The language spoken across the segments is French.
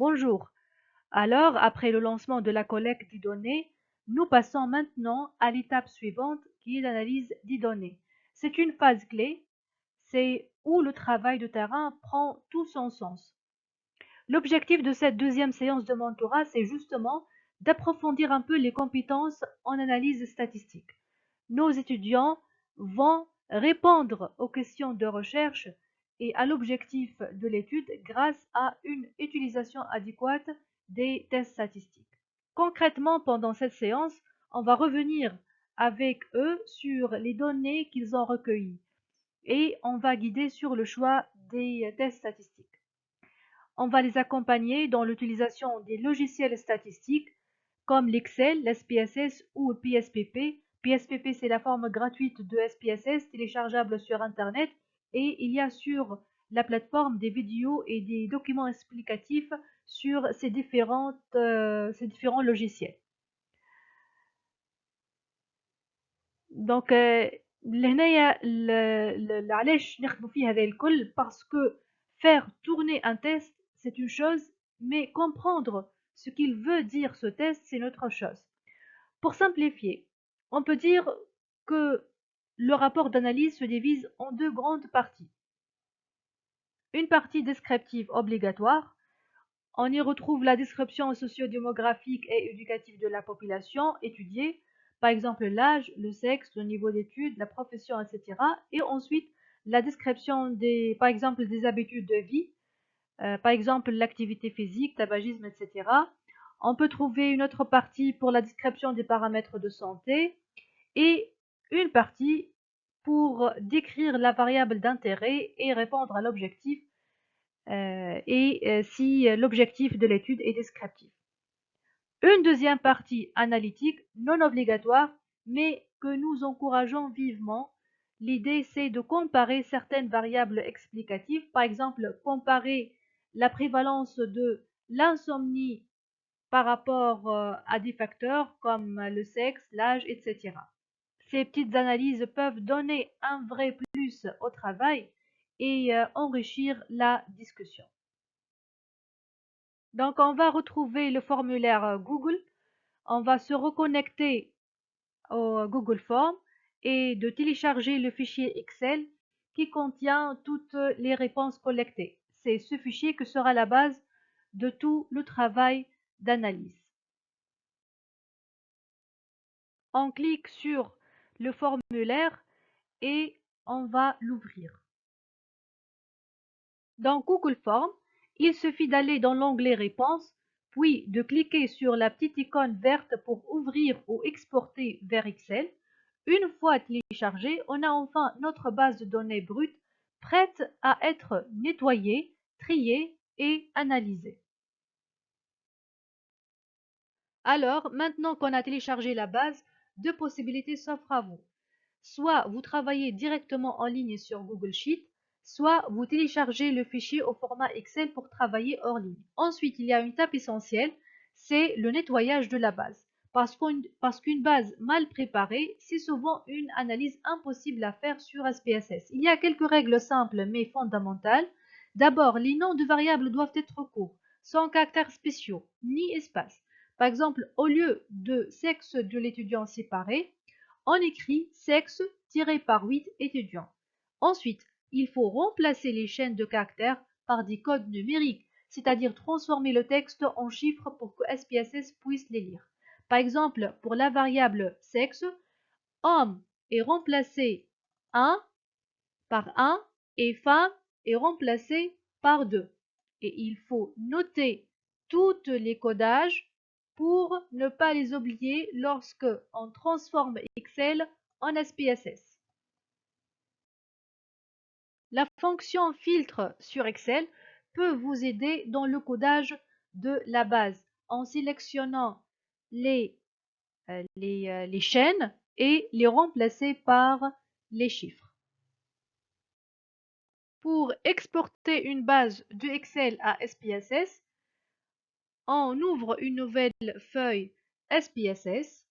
Bonjour. Alors, après le lancement de la collecte des données, nous passons maintenant à l'étape suivante qui est l'analyse des données. C'est une phase clé, c'est où le travail de terrain prend tout son sens. L'objectif de cette deuxième séance de mentorat, c'est justement d'approfondir un peu les compétences en analyse statistique. Nos étudiants vont répondre aux questions de recherche et à l'objectif de l'étude grâce à une utilisation adéquate des tests statistiques. Concrètement, pendant cette séance, on va revenir avec eux sur les données qu'ils ont recueillies et on va guider sur le choix des tests statistiques. On va les accompagner dans l'utilisation des logiciels statistiques comme l'Excel, l'SPSS ou PSPP. PSPP, c'est la forme gratuite de SPSS téléchargeable sur Internet et il y a sur la plateforme des vidéos et des documents explicatifs sur ces différents logiciels. Donc, لهنايا علاش نخدموا فيه هذا الكل parce que faire tourner un test c'est une chose mais comprendre ce qu'il veut dire ce test c'est une autre chose. Pour simplifier, on peut dire que le rapport d'analyse se divise en deux grandes parties. Une partie descriptive obligatoire, on y retrouve la description socio-démographique et éducative de la population étudiée, par exemple l'âge, le sexe, le niveau d'études, la profession, etc. Et ensuite, la description par exemple, des habitudes de vie, par exemple l'activité physique, tabagisme, etc. On peut trouver une autre partie pour la description des paramètres de santé et une partie pour décrire la variable d'intérêt et répondre à l'objectif si l'objectif de l'étude est descriptif. Une deuxième partie analytique, non obligatoire, mais que nous encourageons vivement. L'idée, c'est de comparer certaines variables explicatives, par exemple, comparer la prévalence de l'insomnie par rapport à des facteurs comme le sexe, l'âge, etc. Ces petites analyses peuvent donner un vrai plus au travail et enrichir la discussion. Donc, on va retrouver le formulaire Google, on va se reconnecter au Google Form et de télécharger le fichier Excel qui contient toutes les réponses collectées. C'est ce fichier que sera la base de tout le travail d'analyse. On clique sur le formulaire et on va l'ouvrir. Dans Google Form, il suffit d'aller dans l'onglet Réponses, puis de cliquer sur la petite icône verte pour ouvrir ou exporter vers Excel. Une fois téléchargée, on a enfin notre base de données brute prête à être nettoyée, triée et analysée. Alors, maintenant qu'on a téléchargé la base, deux possibilités s'offrent à vous. Soit vous travaillez directement en ligne sur Google Sheet, soit vous téléchargez le fichier au format Excel pour travailler hors ligne. Ensuite, il y a une étape essentielle, c'est le nettoyage de la base. Parce qu'une base mal préparée, c'est souvent une analyse impossible à faire sur SPSS. Il y a quelques règles simples mais fondamentales. D'abord, les noms de variables doivent être courts, sans caractères spéciaux, ni espaces. Par exemple, au lieu de sexe de l'étudiant séparé, on écrit sexe tiré par 8 étudiants. Ensuite, il faut remplacer les chaînes de caractères par des codes numériques, c'est-à-dire transformer le texte en chiffres pour que SPSS puisse les lire. Par exemple, pour la variable sexe, homme est remplacé 1 par 1 et femme est remplacé par 2. Et il faut noter tous les codages pour ne pas les oublier lorsque on transforme Excel en SPSS. La fonction filtre sur Excel peut vous aider dans le codage de la base en sélectionnant les chaînes et les remplacer par les chiffres. Pour exporter une base de Excel à SPSS, on ouvre une nouvelle feuille SPSS,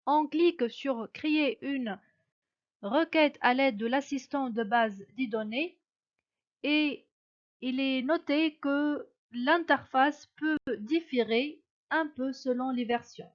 on clique sur créer une requête à l'aide de l'assistant de base des données et il est noté que l'interface peut différer un peu selon les versions.